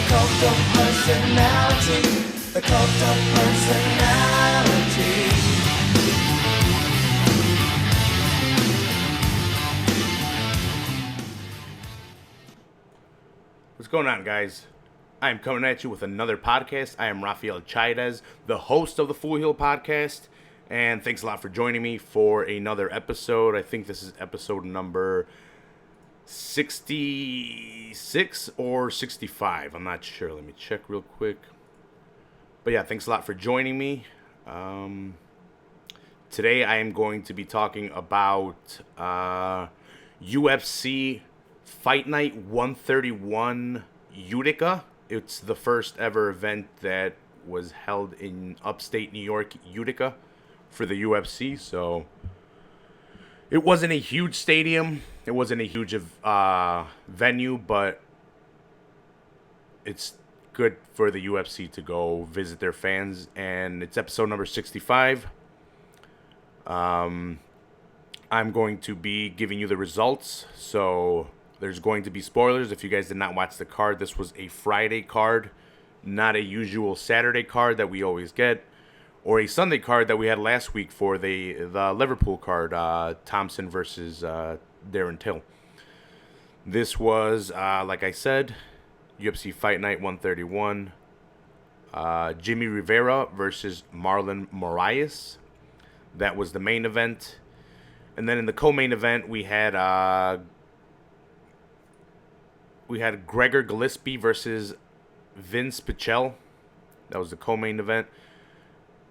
cult of personality. The cult of personality. What's going on, guys? I am coming at you with another podcast. I am Rafael Chaidez, the host of the Full Heel Podcast, and thanks a lot for joining me for another episode. I think this is episode number 66 or 65. I'm not sure. Let me check real quick. But yeah, thanks a lot for joining me. Today I am going to be talking about UFC Fight Night 131 Utica. It's the first ever event that was held in upstate New York, Utica, for the UFC. So it wasn't a huge stadium. It wasn't a huge venue, but it's good for the UFC to go visit their fans. And it's episode number 65. I'm going to be giving you the results. So there's going to be spoilers if you guys did not watch the card. This was a Friday card, not a usual Saturday card that we always get, or a Sunday card that we had last week for the Liverpool card, Thompson versus Darren Till. This was, like I said, UFC Fight Night 131. Jimmy Rivera versus Marlon Moraes. That was the main event. And then in the co-main event, we had Gregor Gillespie versus Vince Pichel. That was the co-main event.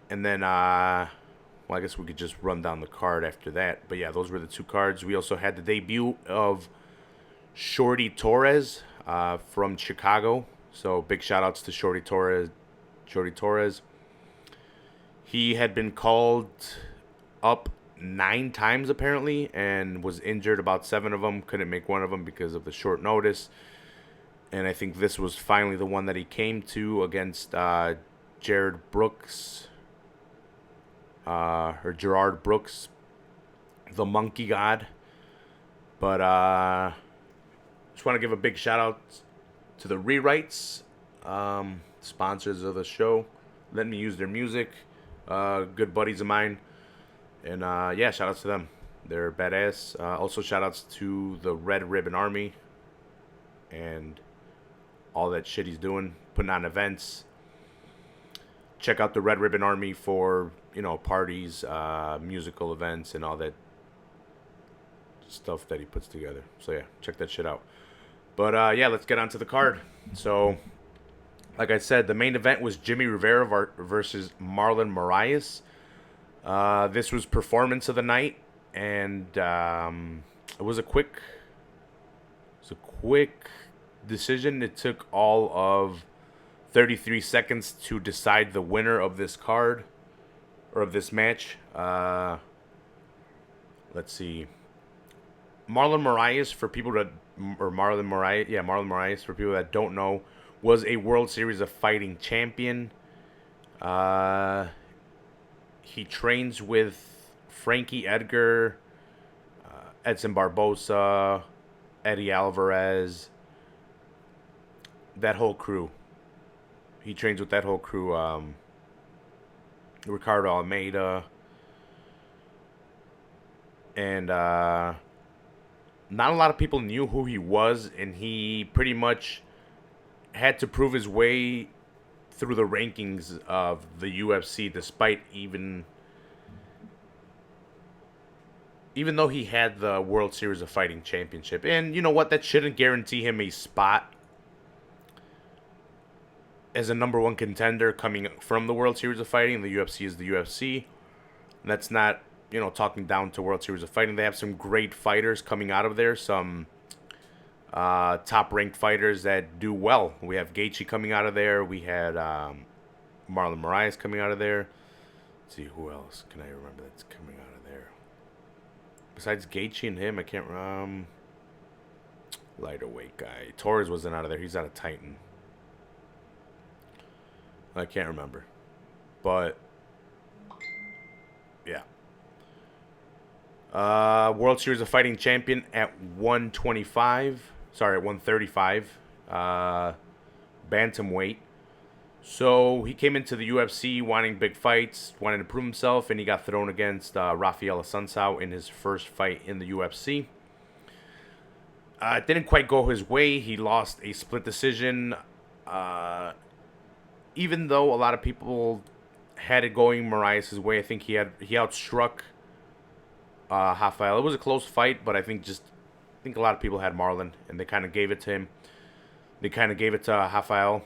And then, I guess we could just run down the card after that. But yeah, those were the two cards. We also had the debut of Shorty Torres from Chicago. So big shout-outs to Shorty Torres. He had been called up 9 times apparently and was injured about 7 of them. Couldn't make one of them because of the short notice. And I think this was finally the one that he came to against Gerard Brooks, the Monkey God. But just want to give a big shout out to the Rewrites, sponsors of the show. Let me use their music. Good buddies of mine. And yeah, shout outs to them. They're badass. Also shout outs to the Red Ribbon Army and all that shit he's doing, putting on events. Check out the Red Ribbon Army for, parties, musical events, and all that stuff that he puts together. So yeah, check that shit out. But yeah, let's get on to the card. So, like I said, the main event was Jimmy Rivera versus Marlon Moraes. This was performance of the night, and it was a quick decision. It took all of 33 seconds to decide the winner of this card, or of this match. Let's see. Marlon Moraes, for people that, Marlon Moraes, for people that don't know, was a World Series of Fighting champion. He trains with Frankie Edgar, Edson Barbosa, Eddie Alvarez, that whole crew. He trains with that whole crew. Ricardo Almeida. And not a lot of people knew who he was, and he pretty much had to prove his way through the rankings of the UFC, despite even though he had the World Series of Fighting championship. And you know what? That shouldn't guarantee him a spot as a number one contender coming from the World Series of Fighting. The UFC is the UFC. And that's not, talking down to World Series of Fighting. They have some great fighters coming out of there. Some top-ranked fighters that do well. We have Gaethje coming out of there. We had Marlon Moraes coming out of there. Let's see, who else can I remember that's coming out of there? Besides Gaethje and him, I can't... lighter weight guy. Torres wasn't out of there. He's out of Titan. I can't remember. But, yeah. World Series of Fighting champion at 125. Sorry, at 135. bantamweight. So he came into the UFC wanting big fights, wanting to prove himself, and he got thrown against Rafael Assunção in his first fight in the UFC. It didn't quite go his way. He lost a split decision. Even though a lot of people had it going Moraes' way, I think he outstruck Rafael. It was a close fight, but I think a lot of people had Marlon, and they kind of gave it to him. They kind of gave it to Rafael.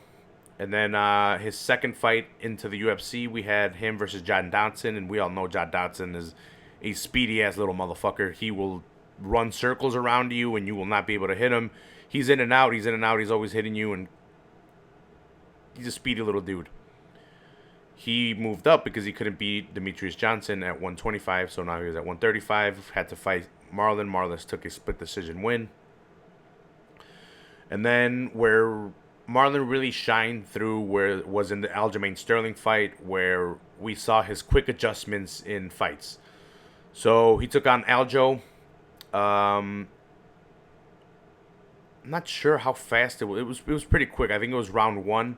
And then his second fight into the UFC, we had him versus John Dodson, and we all know John Dodson is a speedy-ass little motherfucker. He will run circles around you, and you will not be able to hit him. He's in and out, he's always hitting you, and he's a speedy little dude. He moved up because he couldn't beat Demetrius Johnson at 125, so now he was at 135. Had to fight Marlon. Marlon took a split decision win. And then where Marlon really shined through was in the Aljamain Sterling fight, where we saw his quick adjustments in fights. So he took on Aljo. I'm not sure how fast it was. It was pretty quick. I think it was round 1.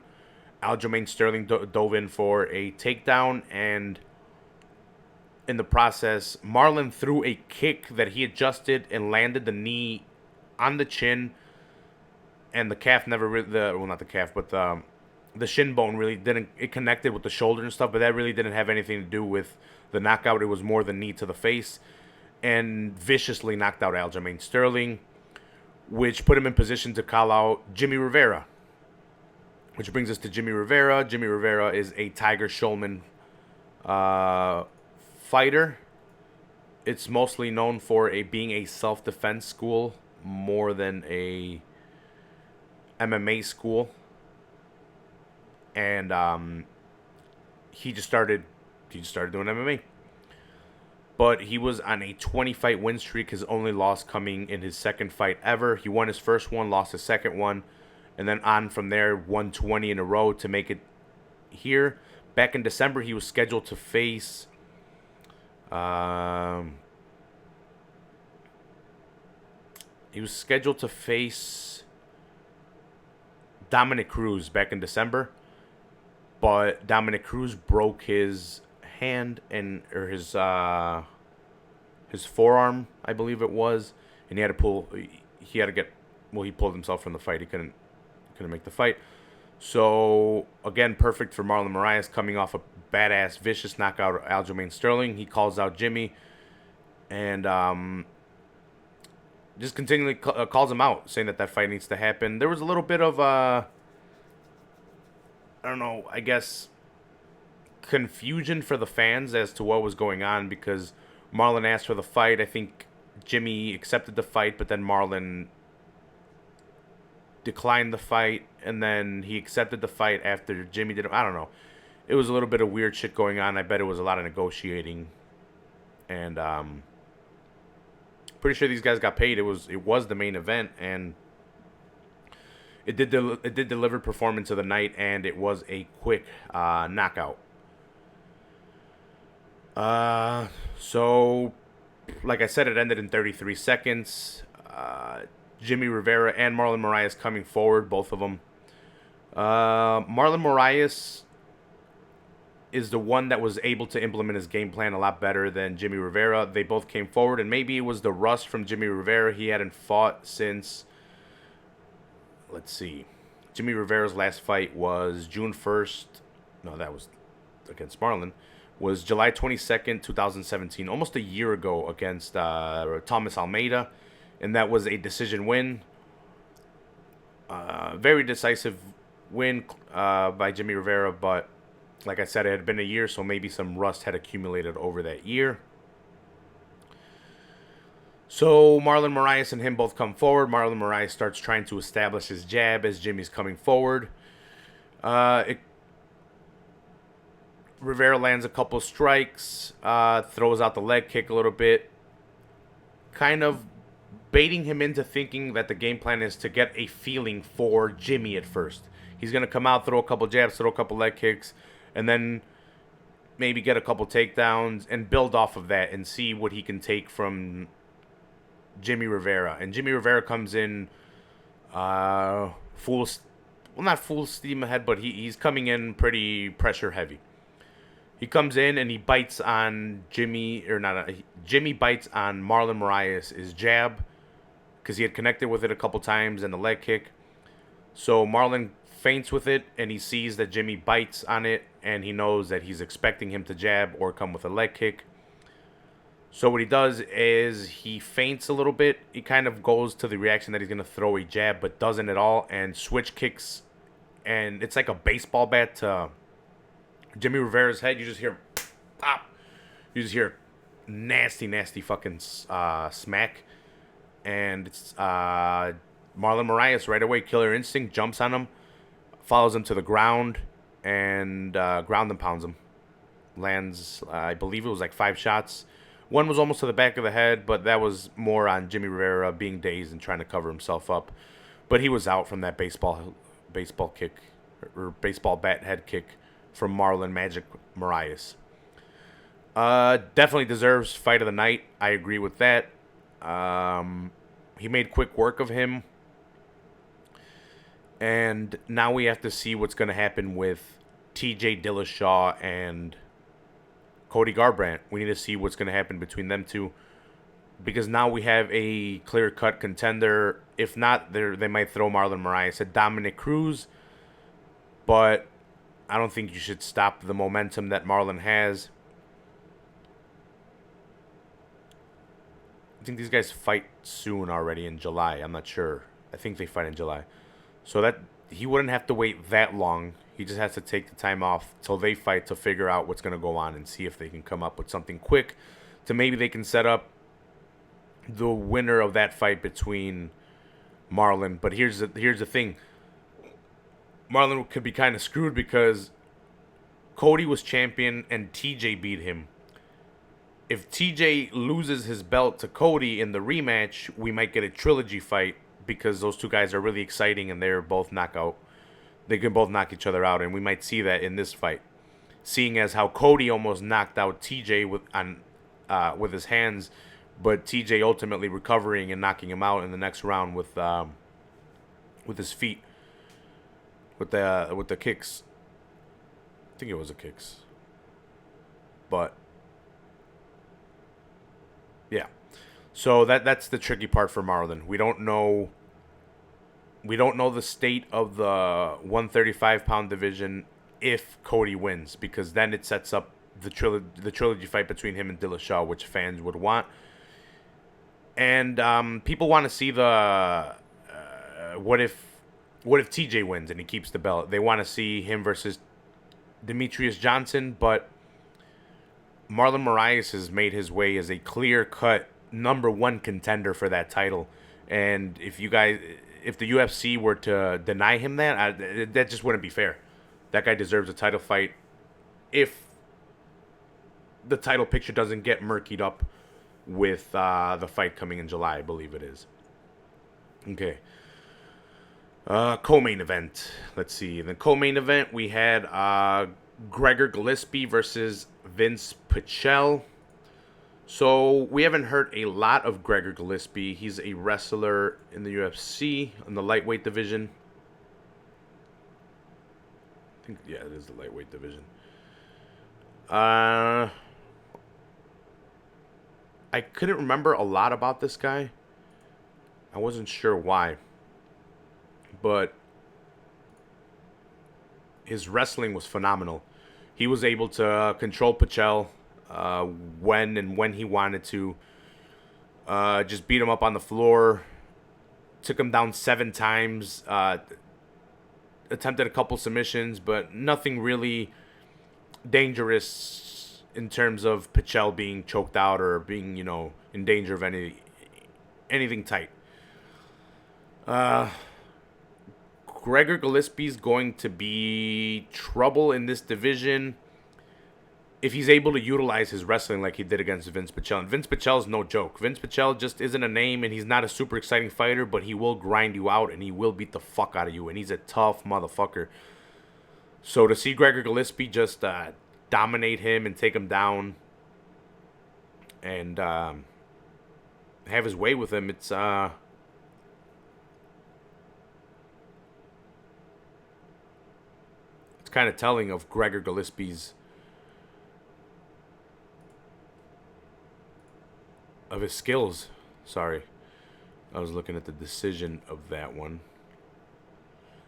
Aljamain Sterling dove in for a takedown, and in the process, Marlon threw a kick that he adjusted and landed the knee on the chin. And the calf never really, not the calf, but the shin bone really didn't, it connected with the shoulder and stuff, but that really didn't have anything to do with the knockout. It was more the knee to the face, and viciously knocked out Aljamain Sterling, which put him in position to call out Jimmy Rivera. Which brings us to Jimmy Rivera. Jimmy Rivera is a Tiger Schulman fighter. It's mostly known for being a self-defense school more than a MMA school, and he just started doing MMA. But he was on a 20-fight win streak. His only loss coming in his second fight ever. He won his first one, lost his second one, and then on from there, won 20 in a row to make it here. Back in December, he was scheduled to face Dominic Cruz back in December, but Dominic Cruz broke his hand or his forearm, I believe it was, and he pulled himself from the fight. He couldn't make the fight. So again, perfect for Marlon Moraes, coming off a badass, vicious knockout of Aljamain Sterling. He calls out Jimmy, and just continually calls him out, saying that fight needs to happen. There was a little bit of, I don't know, I guess, confusion for the fans as to what was going on, because Marlon asked for the fight. I think Jimmy accepted the fight, but then Marlon declined the fight, and then he accepted the fight after Jimmy did it. I don't know. It was a little bit of weird shit going on. I bet it was a lot of negotiating, and pretty sure these guys got paid. It was the main event, and it did deliver performance of the night, and it was a quick knockout. So, like I said, it ended in 33 seconds. Jimmy Rivera and Marlon Moraes coming forward, both of them. Marlon Moraes is the one that was able to implement his game plan a lot better than Jimmy Rivera. They both came forward, and maybe it was the rust from Jimmy Rivera. He hadn't fought since, let's see, Jimmy Rivera's last fight was June 1st. No, that was against Marlon. Was July 22nd, 2017, almost a year ago, against Thomas Almeida, and that was a decision win. Very decisive win by Jimmy Rivera, but like I said, it had been a year, so maybe some rust had accumulated over that year. So Marlon Moraes and him both come forward. Marlon Moraes starts trying to establish his jab as Jimmy's coming forward. Rivera lands a couple strikes, throws out the leg kick a little bit, kind of baiting him into thinking that the game plan is to get a feeling for Jimmy at first. He's going to come out, throw a couple jabs, throw a couple leg kicks, and then maybe get a couple takedowns and build off of that and see what he can take from Jimmy Rivera. And Jimmy Rivera comes in full well, not full steam ahead, but he's coming in pretty pressure heavy. He comes in and he bites on Jimmy, or not, Jimmy bites on Marlon Moraes' jab because he had connected with it a couple times and the leg kick. So Marlon feints with it and he sees that Jimmy bites on it and he knows that he's expecting him to jab or come with a leg kick. So what he does is he feints a little bit. He kind of goes to the reaction that he's going to throw a jab, but doesn't at all, and switch kicks. And it's like a baseball bat to Jimmy Rivera's head. You just hear pop. You just hear nasty, nasty fucking smack. And it's Marlon Moraes right away, killer instinct, jumps on him, follows him to the ground, and ground and pounds him. Lands, I believe it was like 5 shots. One was almost to the back of the head, but that was more on Jimmy Rivera being dazed and trying to cover himself up. But he was out from that baseball kick, or baseball bat head kick from Marlon Magic Moraes. Definitely deserves fight of the night. I agree with that. He made quick work of him. And now we have to see what's going to happen with TJ Dillashaw and Cody Garbrandt. We need to see what's going to happen between them two, because now we have a clear-cut contender. If not, they might throw Marlon Moraes at Dominic Cruz, but I don't think you should stop the momentum that Marlon has. I think these guys fight soon already in July. I'm not sure. I think they fight in July. So that he wouldn't have to wait that long. He just has to take the time off till they fight to figure out what's going to go on and see if they can come up with something quick to maybe they can set up the winner of that fight between Marlon. But here's the thing. Marlon could be kind of screwed because Cody was champion and TJ beat him. If TJ loses his belt to Cody in the rematch, we might get a trilogy fight because those two guys are really exciting and they're both knockout. They can both knock each other out, and we might see that in this fight. Seeing as how Cody almost knocked out TJ with his hands, but TJ ultimately recovering and knocking him out in the next round with his feet, with the kicks. I think it was the kicks, but yeah. So that's the tricky part for Marlon. We don't know the state of the 135-pound division if Cody wins, because then it sets up the trilogy fight between him and Dillashaw, which fans would want. And people want to see the what if TJ wins and he keeps the belt. They want to see him versus Demetrius Johnson, but Marlon Moraes has made his way as a clear-cut #1 contender for that title. And if the UFC were to deny him that just wouldn't be fair. That guy deserves a title fight if the title picture doesn't get murkied up with the fight coming in July, I believe it is. Okay. Co-main event. Let's see. In the co-main event, we had Gregor Gillespie versus Vince Pichel. So we haven't heard a lot of Gregor Gillespie. He's a wrestler in the UFC in the lightweight division. I think, yeah, it is the lightweight division. I couldn't remember a lot about this guy. I wasn't sure why. But his wrestling was phenomenal. He was able to control Pichel when he wanted to. Just beat him up on the floor. Took him down 7 times. Attempted a couple submissions, but nothing really dangerous in terms of Pichel being choked out or being, in danger of anything tight. Gregor Gillespie's going to be trouble in this division if he's able to utilize his wrestling like he did against Vince Pichel. And Vince Pichel's no joke. Vince Pichel just isn't a name, and he's not a super exciting fighter, but he will grind you out, and he will beat the fuck out of you, and he's a tough motherfucker. So to see Gregor Gillespie just dominate him and take him down and have his way with him, it's kind of telling of Gregor Gillespie's of his skills. Sorry, I was looking at the decision of that one.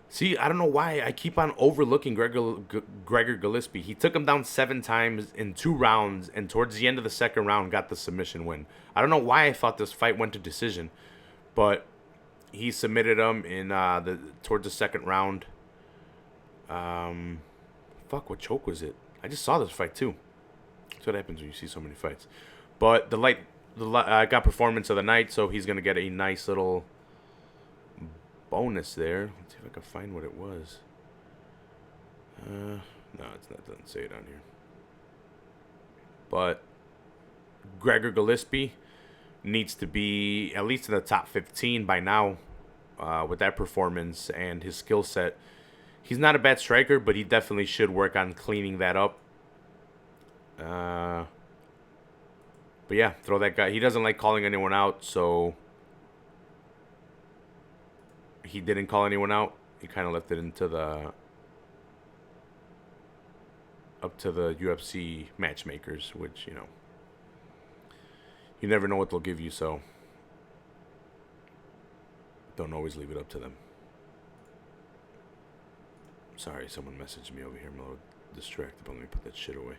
See, I don't know why I keep on overlooking Gregor Gillespie. He took him down 7 times in 2 rounds, and towards the end of the second round, got the submission win. I don't know why I thought this fight went to decision, but he submitted him in towards the second round. Fuck, what choke was it? I just saw this fight too. That's what happens when you see so many fights. But got performance of the night, so he's gonna get a nice little bonus there. Let's see if I can find what it was. No, it's not. Doesn't say it on here. But Gregor Gillespie needs to be at least in the top 15 by now with that performance and his skill set. He's not a bad striker, but he definitely should work on cleaning that up. But yeah, throw that guy. He doesn't like calling anyone out, so he didn't call anyone out. He kind of left it up to the UFC matchmakers, which, you never know what they'll give you, so don't always leave it up to them. Sorry, someone messaged me over here. I'm a little distracted, but let me put that shit away.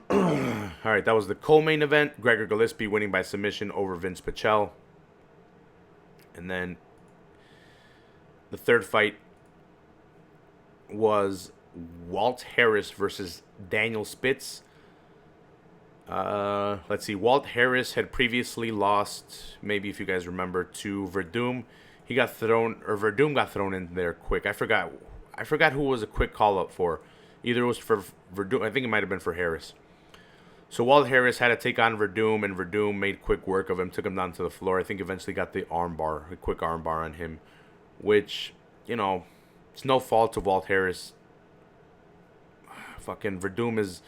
All right, that was the co-main event. Gregor Gillespie winning by submission over Vince Pichel. And then the third fight was Walt Harris versus Daniel Spitz. Let's see. Walt Harris had previously lost, maybe if you guys remember, to Verdum. Verdum got thrown in there quick. I forgot who was a quick call up for. Either it was for Verdum. I think it might have been for Harris. So Walt Harris had to take on Verdum, and Verdum made quick work of him, took him down to the floor. I think eventually got the armbar, a quick armbar on him, which, it's no fault of Walt Harris. Fucking Verdum is,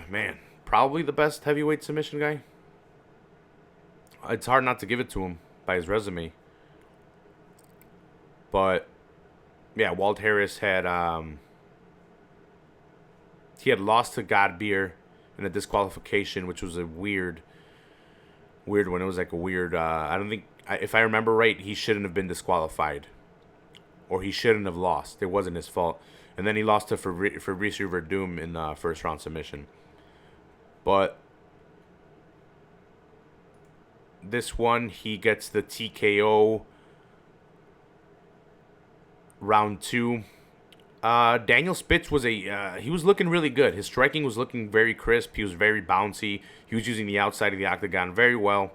man, probably the best heavyweight submission guy. It's hard not to give it to him by his resume. But yeah, Walt Harris had lost to Godbeer in a disqualification, which was a weird one. It was like a weird. I don't think, if I remember right, he shouldn't have been disqualified, or he shouldn't have lost. It wasn't his fault. And then he lost to Fabricio Verdum in the first round submission. But this one, he gets the TKO. Round 2. Daniel Spitz was he was looking really good. His striking was looking very crisp. He was very bouncy. He was using the outside of the octagon very well.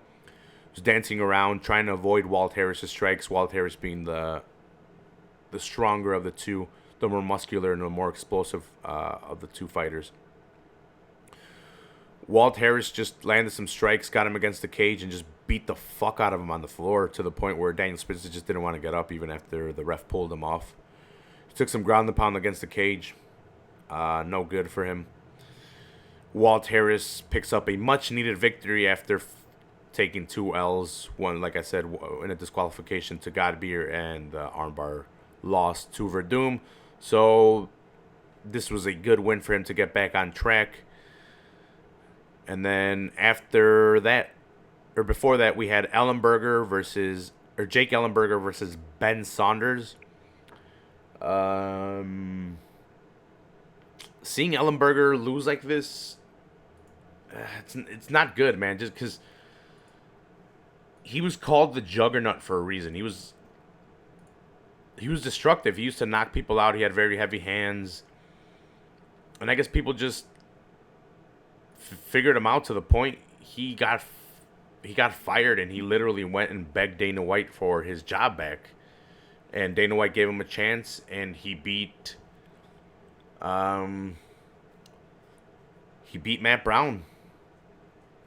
He was dancing around, trying to avoid Walt Harris's strikes. Walt Harris being the stronger of the two, the more muscular and the more explosive of the two fighters. Walt Harris just landed some strikes, got him against the cage, and just beat the fuck out of him on the floor to the point where Daniel Spitz just didn't want to get up even after the ref pulled him off. He took some ground and pound against the cage. No good for him. Walt Harris picks up a much-needed victory after taking 2 L's. One, like I said, in a disqualification to Godbeer, and the armbar loss to Verdum. So this was a good win for him to get back on track. And then after that, or before that, we had Jake Ellenberger versus Ben Saunders. Seeing Ellenberger lose like this, it's not good, man. Just because he was called the Juggernaut for a reason. He was destructive. He used to knock people out. He had very heavy hands, and I guess people just figured him out to the point he got fired, and he literally went and begged Dana White for his job back. And Dana White gave him a chance, and he beat Matt Brown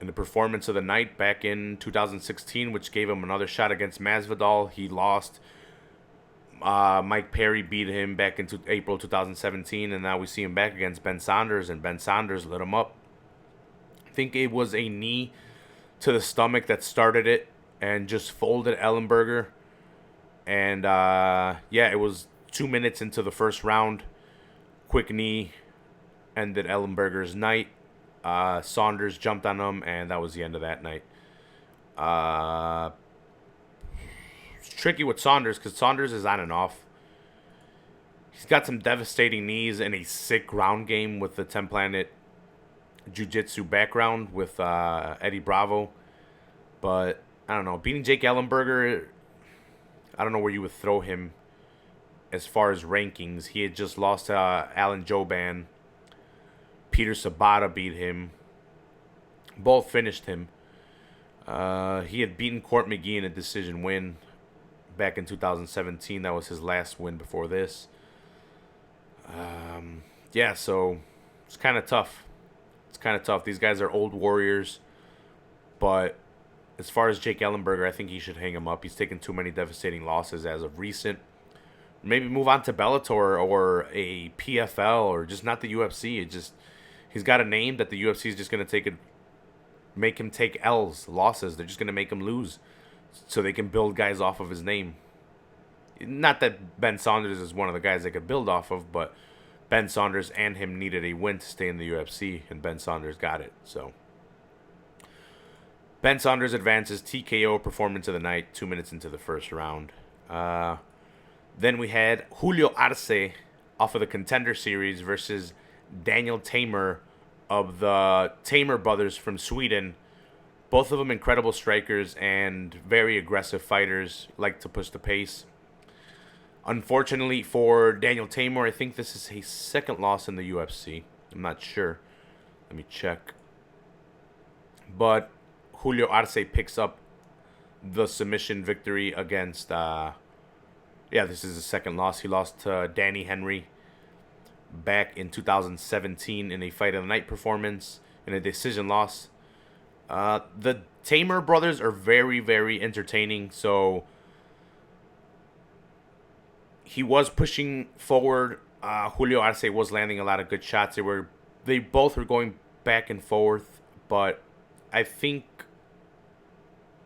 in the performance of the night back in 2016, which gave him another shot against Masvidal. He lost. Mike Perry beat him back in April 2017, and now we see him back against Ben Saunders, and Ben Saunders lit him up. I think it was a knee to the stomach that started it and just folded Ellenberger. And yeah, it was 2 minutes into the first round. Quick knee ended Ellenberger's night. Saunders jumped on him, and that was the end of that night. It's tricky with Saunders because Saunders is on and off. He's got some devastating knees and a sick ground game with the 10 Planet Jiu-Jitsu background with Eddie Bravo. But, I don't know. Beating Jake Ellenberger, I don't know where you would throw him as far as rankings. He had just lost to Alan Joban. Peter Sabata beat him. Both finished him. He had beaten Court McGee in a decision win back in 2017. That was his last win before this. Yeah, so it's kind of tough. These guys are old warriors. But as far as Jake Ellenberger, I think he should hang him up. He's taken too many devastating losses as of recent. Maybe move on to Bellator or a PFL or just not the UFC. He's got a name that the UFC is just going to make him take losses. They're just going to make him lose so they can build guys off of his name. Not that Ben Saunders is one of the guys they could build off of, but Ben Saunders and him needed a win to stay in the UFC, and Ben Saunders got it. So Ben Saunders advances TKO performance of the night 2 minutes into the first round. Then we had Julio Arce off of the Contender Series versus Daniel Tamer of the Tamer brothers from Sweden. Both of them incredible strikers and very aggressive fighters, like to push the pace. Unfortunately for Daniel Tamer, I think this is his second loss in the UFC. I'm not sure. Let me check. But Julio Arce picks up the submission victory against... this is his second loss. He lost to Danny Henry back in 2017 in a Fight of the Night performance, in a decision loss. The Tamer brothers are very, very entertaining. So he was pushing forward. Julio Arce was landing a lot of good shots. They both were going back and forth, but I think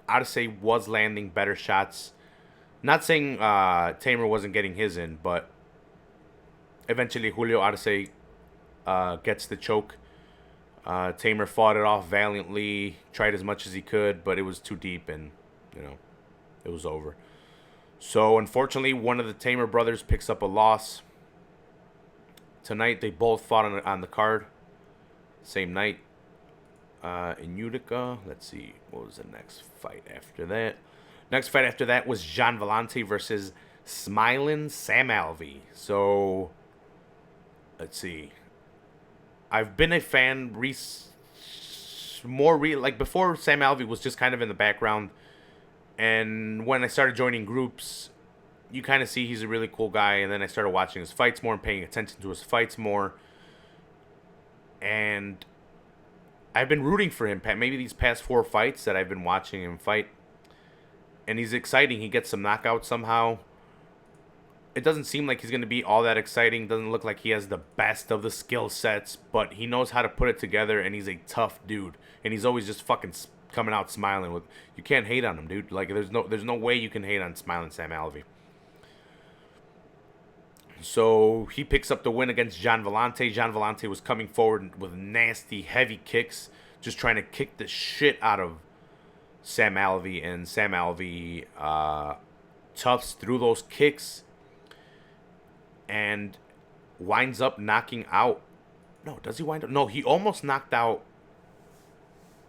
Arce was landing better shots. Not saying Tamer wasn't getting his in, but eventually Julio Arce gets the choke. Tamer fought it off valiantly, tried as much as he could, but it was too deep, and it was over. So unfortunately, one of the Tamer brothers picks up a loss. Tonight they both fought on the card, same night in Utica. Let's see, what was the next fight after that? Next fight after that was Jean Vellante versus Smilin' Sam Alvey. So, let's see. I've been a fan like before. Sam Alvey was just kind of in the background, and when I started joining groups, you kind of see he's a really cool guy. And then I started watching his fights more and paying attention to his fights more, and I've been rooting for him. Maybe these past 4 fights that I've been watching him fight. And he's exciting. He gets some knockouts somehow. It doesn't seem like he's going to be all that exciting. Doesn't look like he has the best of the skill sets. But he knows how to put it together. And he's a tough dude. And he's always just fucking coming out smiling. You can't hate on him, dude. Like, there's no way you can hate on Smiling Sam Alvey. So he picks up the win against Jean Vellante. Jean Vellante was coming forward with nasty, heavy kicks. Just trying to kick the shit out of Sam Alvey, and Sam Alvey toughs through those kicks and winds up knocking out. No, does he wind up? No, he almost knocked out.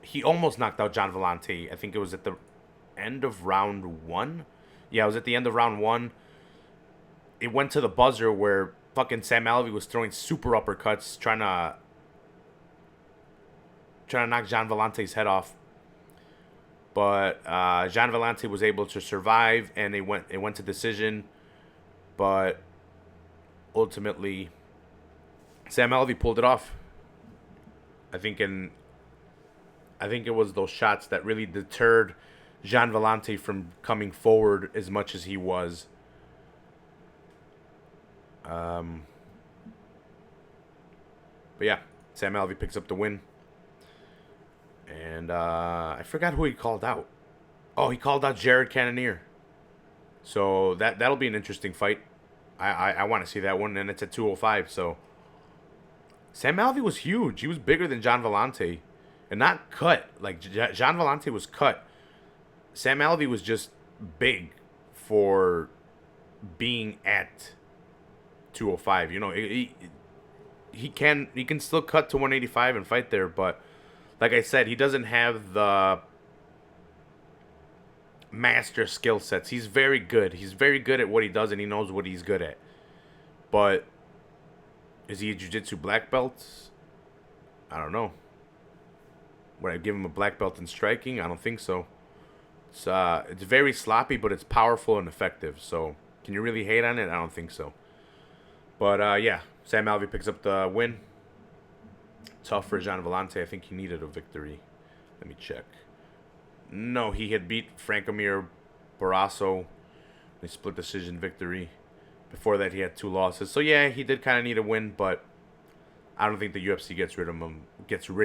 He almost knocked out Jean Vellante. I think it was at the end of round 1. Yeah, it was at the end of round 1. It went to the buzzer where fucking Sam Alvey was throwing super uppercuts, trying to knock Jean Vellante's head off. But Jean Vellante was able to survive, and it went to decision. But ultimately, Sam Alvey pulled it off. I think it was those shots that really deterred Jean Vellante from coming forward as much as he was. But yeah, Sam Alvey picks up the win. And I forgot who he called out. Oh, he called out Jared Cannonier. So that'll be an interesting fight. I want to see that one, and it's at 205. So Sam Alvey was huge. He was bigger than John Vellante, and not cut. Like John Vellante was cut. Sam Alvey was just big for being at 205. You know, he can still cut to 185 and fight there, but like I said, he doesn't have the master skill sets. He's very good. He's very good at what he does, and he knows what he's good at. But is he a jiu-jitsu black belt? I don't know. Would I give him a black belt in striking? I don't think so. It's very sloppy, but it's powerful and effective. So can you really hate on it? I don't think so. But yeah, Sam Alvey picks up the win. Tough for Gian Vellante. I think he needed a victory. Let me check. No, he had beat Francomir Barrasso. A split decision victory. Before that, he had 2 losses. So yeah, he did kind of need a win, but I don't think the UFC gets rid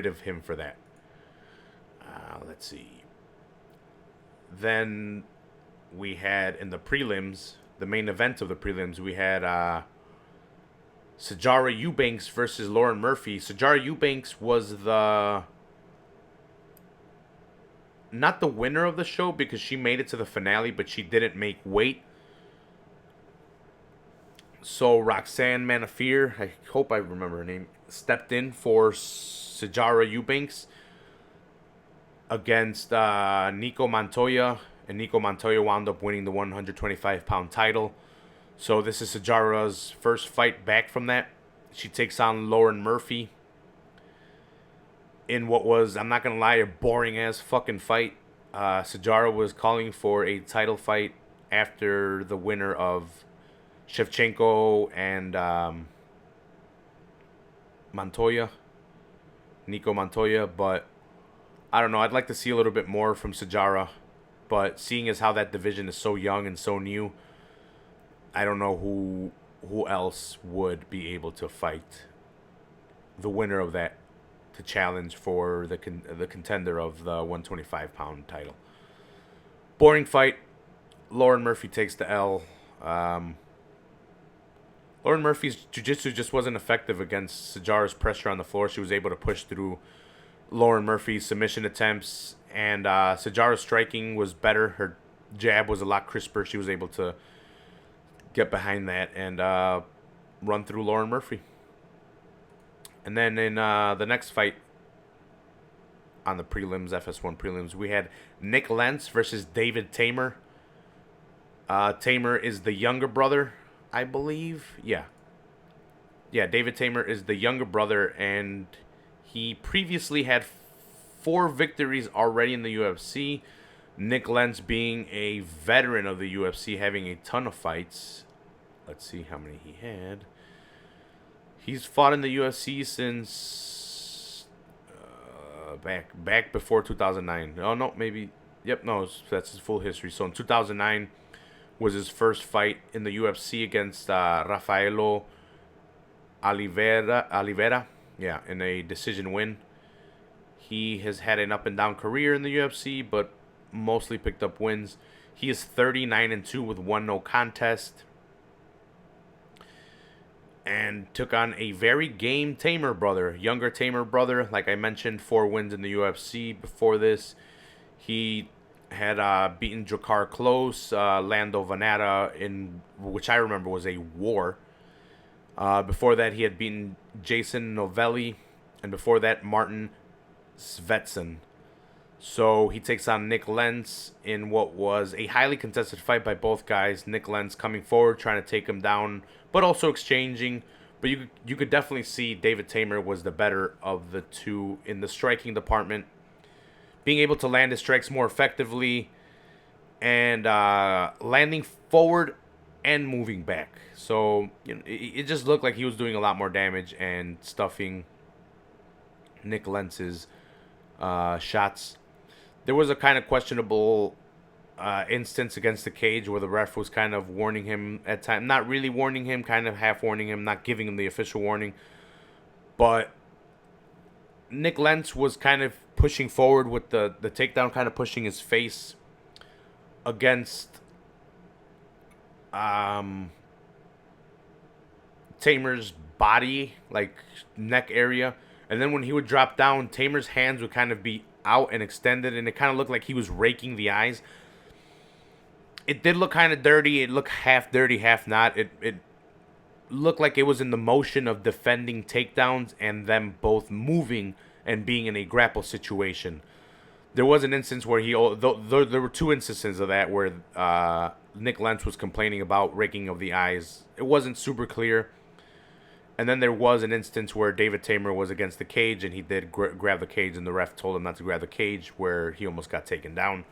of him for that. Let's see. Then we had in the prelims, the main event of the prelims, we had Sijara Eubanks versus Lauren Murphy. Sijara Eubanks was not the winner of the show because she made it to the finale, but she didn't make weight. So Roxanne Manafir, I hope I remember her name, stepped in for Sijara Eubanks against Nico Montoya, and Nico Montoya wound up winning the 125-pound title. So this is Sijara's first fight back from that. She takes on Lauren Murphy in what was, I'm not going to lie, a boring-ass fucking fight. Sijara was calling for a title fight after the winner of Shevchenko and Montoya, Nico Montoya, but I don't know. I'd like to see a little bit more from Sijara, but seeing as how that division is so young and so new, I don't know who else would be able to fight the winner of that to challenge for the contender of the 125-pound title. Boring fight. Lauren Murphy takes the L. Lauren Murphy's jiu-jitsu just wasn't effective against Sijara's pressure on the floor. She was able to push through Lauren Murphy's submission attempts, and Sijara's striking was better. Her jab was a lot crisper. She was able to get behind that and run through Lauren Murphy. And then in the next fight on the prelims, FS1 prelims, we had Nick Lentz versus David Tamer. Tamer is the younger brother, I believe. Yeah, David Tamer is the younger brother, and he previously had 4 victories already in the UFC. Nick Lentz being a veteran of the UFC, having a ton of fights. Let's see how many he had. He's fought in the UFC since back before 2009. Oh, no, maybe. Yep, no, that's his full history. So in 2009 was his first fight in the UFC against Rafaelo Oliveira. Yeah, in a decision win. He has had an up and down career in the UFC, but mostly picked up wins. He is 39-2 with 1 no contest. And took on a very game Tamer brother, younger Tamer brother. Like I mentioned, 4 wins in the UFC. Before this, he had beaten Drakkar Klose, Lando Venata, in which I remember was a war. Before that, he had beaten Jason Novelli, and before that, Martin Svetson. So he takes on Nick Lentz in what was a highly contested fight by both guys. Nick Lentz coming forward, trying to take him down, but also exchanging. But you could definitely see David Tamer was the better of the two in the striking department, being able to land his strikes more effectively, and landing forward and moving back. So it just looked like he was doing a lot more damage and stuffing Nick Lentz's shots. There was a kind of questionable instance against the cage where the ref was kind of warning him at times. Not really warning him, kind of half warning him, not giving him the official warning. But Nick Lentz was kind of pushing forward with the takedown, kind of pushing his face against Tamer's body, like neck area. And then when he would drop down, Tamer's hands would kind of be out and extended, and it kind of looked like he was raking the eyes. It did look kind of dirty. It looked half dirty, half not. It looked like it was in the motion of defending takedowns and them both moving and being in a grapple situation. There was an instance where there were two instances of that where Nick Lentz was complaining about raking of the eyes. It wasn't super clear. And then there was an instance where David Tamer was against the cage and he did grab the cage, and the ref told him not to grab the cage, where he almost got taken down.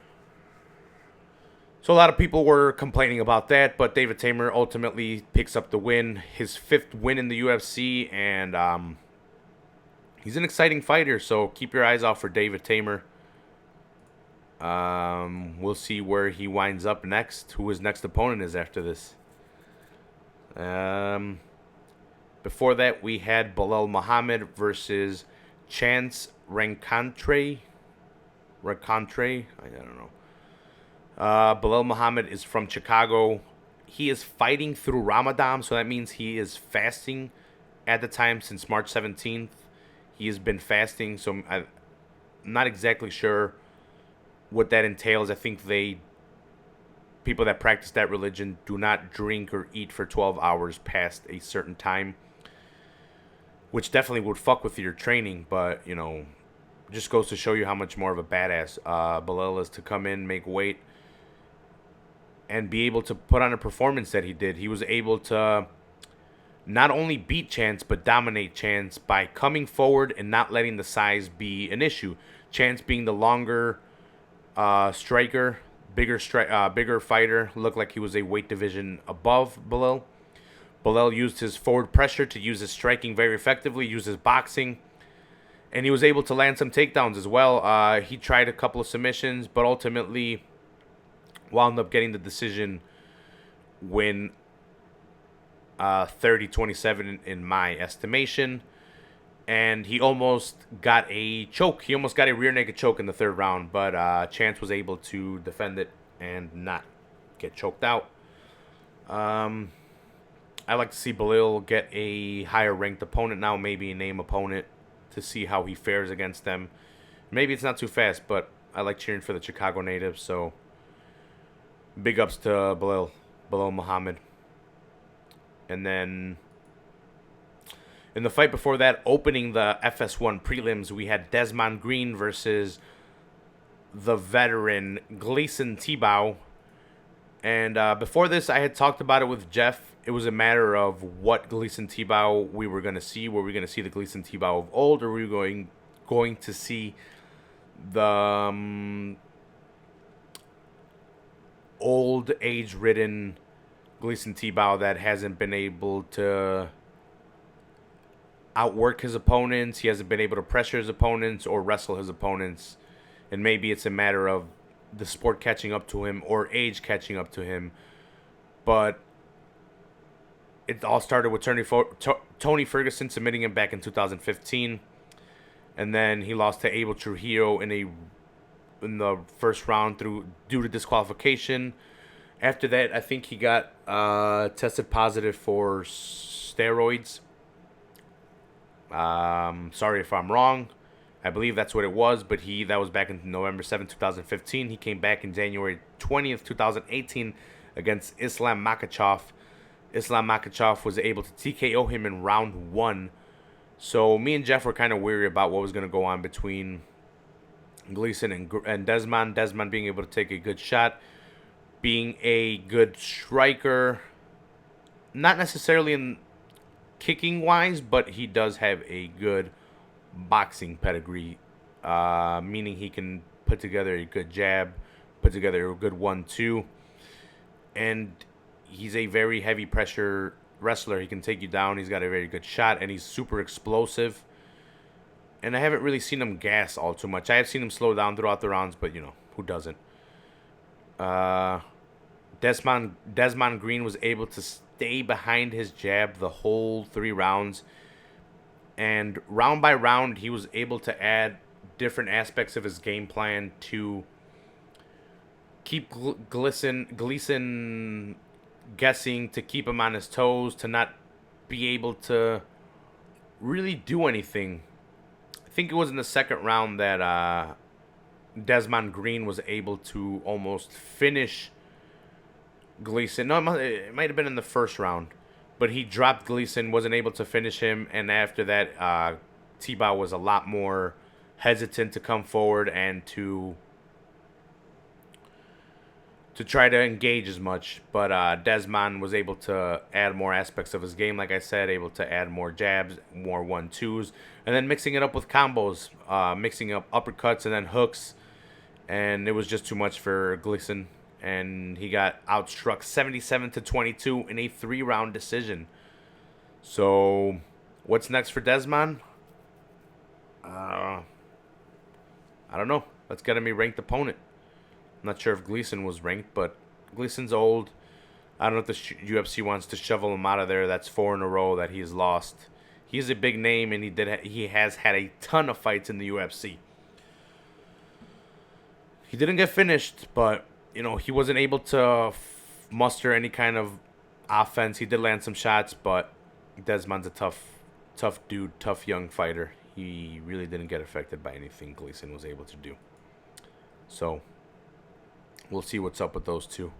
So a lot of people were complaining about that, but David Tamer ultimately picks up the win, his 5th win in the UFC, and he's an exciting fighter, so keep your eyes out for David Tamer. We'll see where he winds up next, who his next opponent is after this. Before that, we had Belal Muhammad versus Chance Rencontre. I don't know. Belal Muhammad is from Chicago. He is fighting through Ramadan, so that means he is fasting at the time since March 17th. He has been fasting, so I'm not exactly sure what that entails. I think people that practice that religion do not drink or eat for 12 hours past a certain time, which definitely would fuck with your training, but, just goes to show you how much more of a badass Belal is to come in, make weight, and be able to put on a performance that he did. He was able to not only beat Chance, but dominate Chance by coming forward and not letting the size be an issue. Chance being the longer striker, bigger fighter, looked like he was a weight division above Belal. Belal used his forward pressure to use his striking very effectively, used his boxing, and he was able to land some takedowns as well. He tried a couple of submissions, but ultimately wound up getting the decision win, 30-27 in my estimation. And he almost got a choke. He almost got a rear naked choke in the 3rd round, but Chance was able to defend it and not get choked out. I like to see Belal get a higher ranked opponent now, maybe a name opponent, to see how he fares against them. Maybe it's not too fast, but I like cheering for the Chicago natives, so big ups to Belal Muhammad. And then in the fight before that, opening the FS1 prelims, we had Desmond Green versus the veteran Gleison Tibau. And before this, I had talked about it with Jeff. It was a matter of what Gleison Tibau we were going to see. Were we going to see the Gleison Tibau of old, or were we going to see the old age-ridden Gleison Tibau that hasn't been able to outwork his opponents, he hasn't been able to pressure his opponents or wrestle his opponents, and maybe it's a matter of the sport catching up to him or age catching up to him. But it all started with Tony Ferguson submitting him back in 2015, and then he lost to Abel Trujillo in the 1st round due to disqualification. After that, I think he got tested positive for steroids. Sorry if I'm wrong. I believe that's what it was, but that was back in November 7, 2015. He came back in January 20th, 2018 against Islam Makhachev. Islam Makhachev was able to TKO him in round 1. So me and Jeff were kind of weary about what was going to go on between Gleison and Desmond. Desmond being able to take a good shot, being a good striker, not necessarily in kicking wise, but he does have a good boxing pedigree, meaning he can put together a good jab, put together a good 1-2, and he's a very heavy pressure wrestler. He can take you down. He's got a very good shot, and he's super explosive. And I haven't really seen him gas all too much. I have seen him slow down throughout the rounds, but who doesn't? Desmond Green was able to stay behind his jab the whole 3 rounds. And round by round, he was able to add different aspects of his game plan to keep Gleison guessing, to keep him on his toes, to not be able to really do anything. I think it was in the second round that Desmond Green was able to almost finish Gleason. No, it might have been in the first round, but he dropped Gleason, wasn't able to finish him, and after that, T-Bow was a lot more hesitant to come forward and to try to engage as much. But Desmond was able to add more aspects of his game, like I said, able to add more jabs, more 1-2s, and then mixing it up with combos, mixing up uppercuts and then hooks, and it was just too much for Gleason. And he got outstruck 77-22 in a 3-round decision. So, what's next for Desmond? I don't know. Let's get him a ranked opponent. I'm not sure if Gleason was ranked, but Gleason's old. I don't know if the UFC wants to shovel him out of there. That's 4 in a row that he's lost. He's a big name, and he has had a ton of fights in the UFC. He didn't get finished, but he wasn't able to muster any kind of offense. He did land some shots, but Desmond's a tough dude, tough young fighter. He really didn't get affected by anything Gleason was able to do. So, we'll see what's up with those two.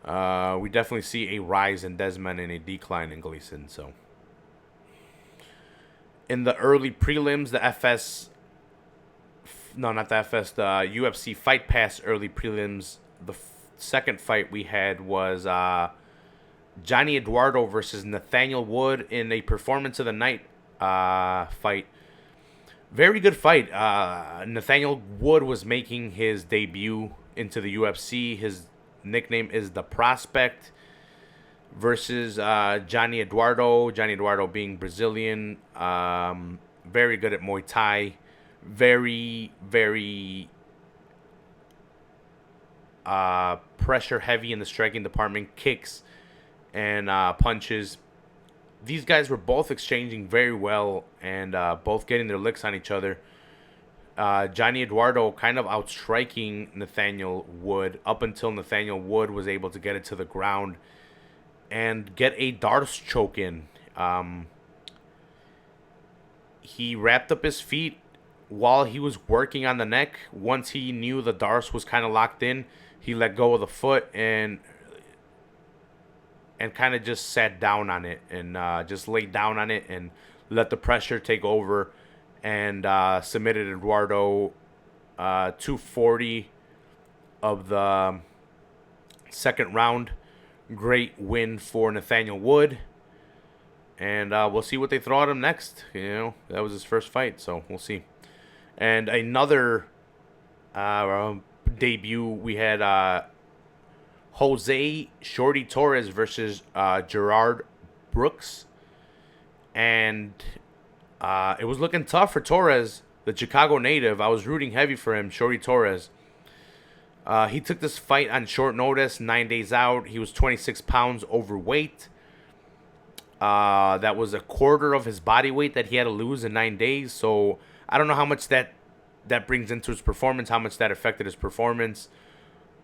We definitely see a rise in Desmond and a decline in Gleason. So, in the early prelims, the UFC Fight Pass early prelims, the second fight we had was Johnny Eduardo versus Nathaniel Wood in a Performance of the Night fight. Very good fight. Nathaniel Wood was making his debut into the UFC. His nickname is The Prospect. Versus Johnny Eduardo. Johnny Eduardo being Brazilian. Very good at Muay Thai. Very, very pressure heavy in the striking department. Kicks and punches. These guys were both exchanging very well and both getting their licks on each other. Johnny Eduardo kind of outstriking Nathaniel Wood up until Nathaniel Wood was able to get it to the ground and get a Darce choke in. He wrapped up his feet while he was working on the neck. Once he knew the Darce was kind of locked in, he let go of the foot and kind of just sat down on it and just laid down on it and let the pressure take over and submitted Eduardo 240 of the second round. Great win for Nathaniel Wood. And we'll see what they throw at him next. That was his first fight, so we'll see. And another debut, we had Jose Shorty Torres versus Gerard Brooks. And it was looking tough for Torres, the Chicago native. I was rooting heavy for him, Shorty Torres. He took this fight on short notice, 9 days out. He was 26 pounds overweight. That was a quarter of his body weight that he had to lose in 9 days. So I don't know how much that brings into his performance, how much that affected his performance.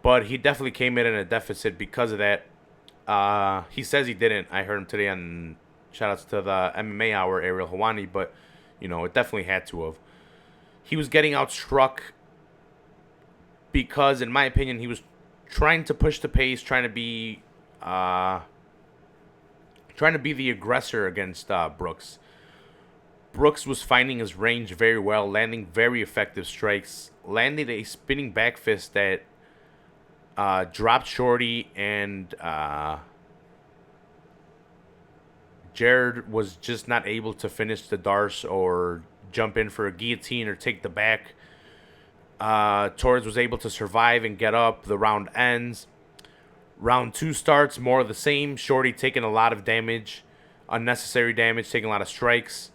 But he definitely came in a deficit because of that. He says he didn't. I heard him today on shoutouts to the MMA Hour, Ariel Hawani. But, it definitely had to have. He was getting outstruck because, in my opinion, he was trying to push the pace, trying to be the aggressor against Brooks. Brooks was finding his range very well, landing very effective strikes, landed a spinning back fist that dropped Shorty, and Jared was just not able to finish the Darce or jump in for a guillotine or take the back. Torres was able to survive and get up. The round ends. Round 2 starts, more of the same. Shorty taking a lot of damage, unnecessary damage, taking a lot of strikes.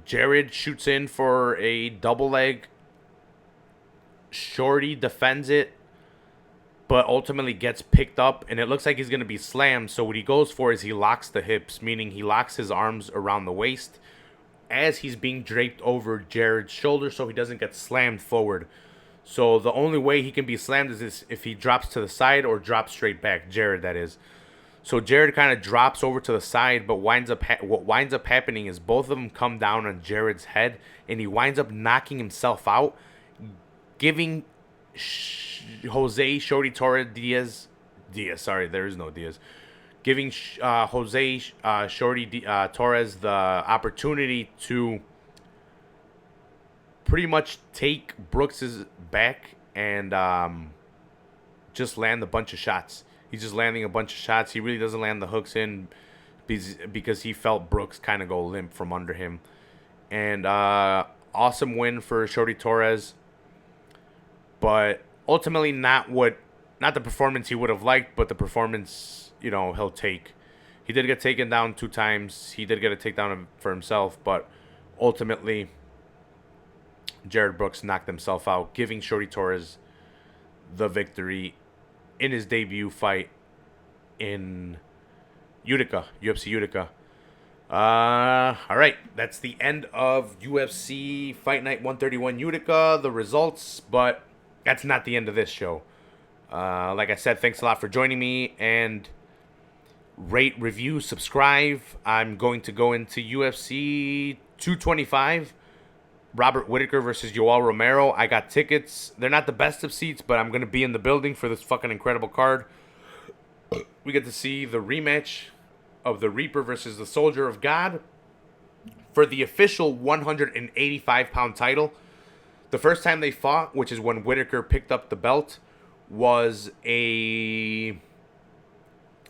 Jared shoots in for a double leg. Shorty defends it, but ultimately gets picked up, and it looks like he's going to be slammed. So what he goes for is he locks the hips, meaning he locks his arms around the waist as he's being draped over Jared's shoulder so he doesn't get slammed forward. So the only way he can be slammed is if he drops to the side or drops straight back. Jared, that is. So Jared kind of drops over to the side, but what winds up happening is both of them come down on Jared's head, and he winds up knocking himself out, giving Jose Shorty Torres Diaz. Sorry, there is no Diaz. Giving Jose Shorty Torres the opportunity to pretty much take Brooks's back and just land a bunch of shots. He's just landing a bunch of shots. He really doesn't land the hooks in because he felt Brooks kind of go limp from under him. And awesome win for Shorty Torres. But ultimately not the performance he would have liked, but the performance, he'll take. He did get taken down 2 times. He did get a takedown for himself, but ultimately Jared Brooks knocked himself out, giving Shorty Torres the victory in his debut fight in Utica, UFC Utica. All right, that's the end of UFC Fight Night 131 Utica, the results, but that's not the end of this show. Like I said, thanks a lot for joining me, and rate, review, subscribe. I'm going to go into UFC 225. Robert Whittaker versus Yoel Romero. I got tickets. They're not the best of seats, but I'm going to be in the building for this fucking incredible card. We get to see the rematch of the Reaper versus the Soldier of God for the official 185-pound title. The first time they fought, which is when Whittaker picked up the belt, was a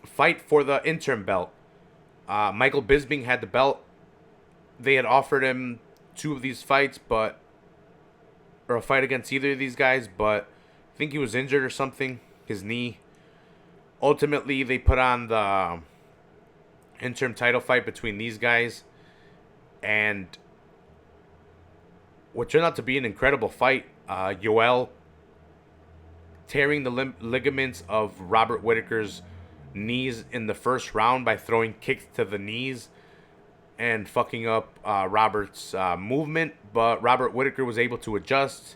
fight for the interim belt. Michael Bisping had the belt. They had offered him 2 of these fights, or a fight against either of these guys, but I think he was injured or something, his knee. Ultimately, they put on the interim title fight between these guys, and what turned out to be an incredible fight. Yoel tearing the ligaments of Robert Whittaker's knees in the first round by throwing kicks to the knees and fucking up Robert's movement, but Robert Whittaker was able to adjust,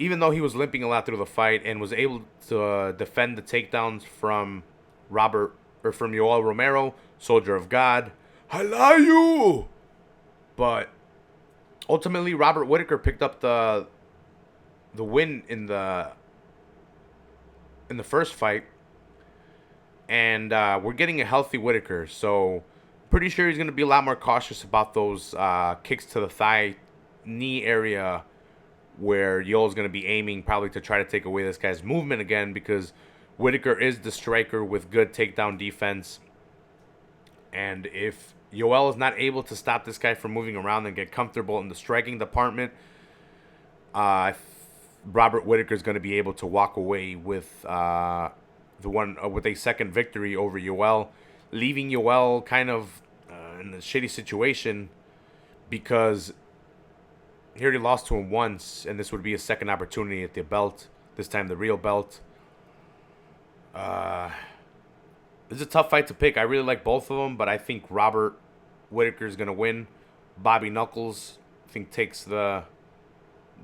even though he was limping a lot through the fight, and was able to defend the takedowns from Yoel Romero, Soldier of God. I love you! But ultimately, Robert Whittaker picked up the win in the first fight, and we're getting a healthy Whittaker, so pretty sure he's going to be a lot more cautious about those kicks to the thigh, knee area, where Yoel's going to be aiming probably to try to take away this guy's movement again, because Whittaker is the striker with good takedown defense. And if Yoel is not able to stop this guy from moving around and get comfortable in the striking department, Robert Whittaker is going to be able to walk away with with a second victory over Yoel, leaving Yoel kind of in a shitty situation because he already lost to him once, and this would be a second opportunity at the belt, this time the real belt. This is a tough fight to pick. I really like both of them, but I think Robert Whittaker is going to win. Bobby Knuckles, I think, takes the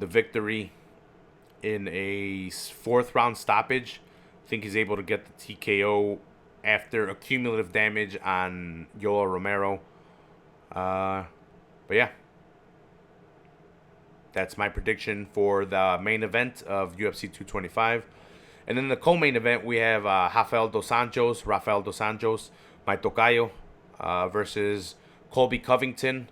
victory in a 4th round stoppage. I think he's able to get the TKO after accumulative damage on Yoel Romero. But yeah, that's my prediction for the main event of UFC 225. And then the co-main event, we have Rafael Dos Anjos, my tocayo, versus Colby Covington.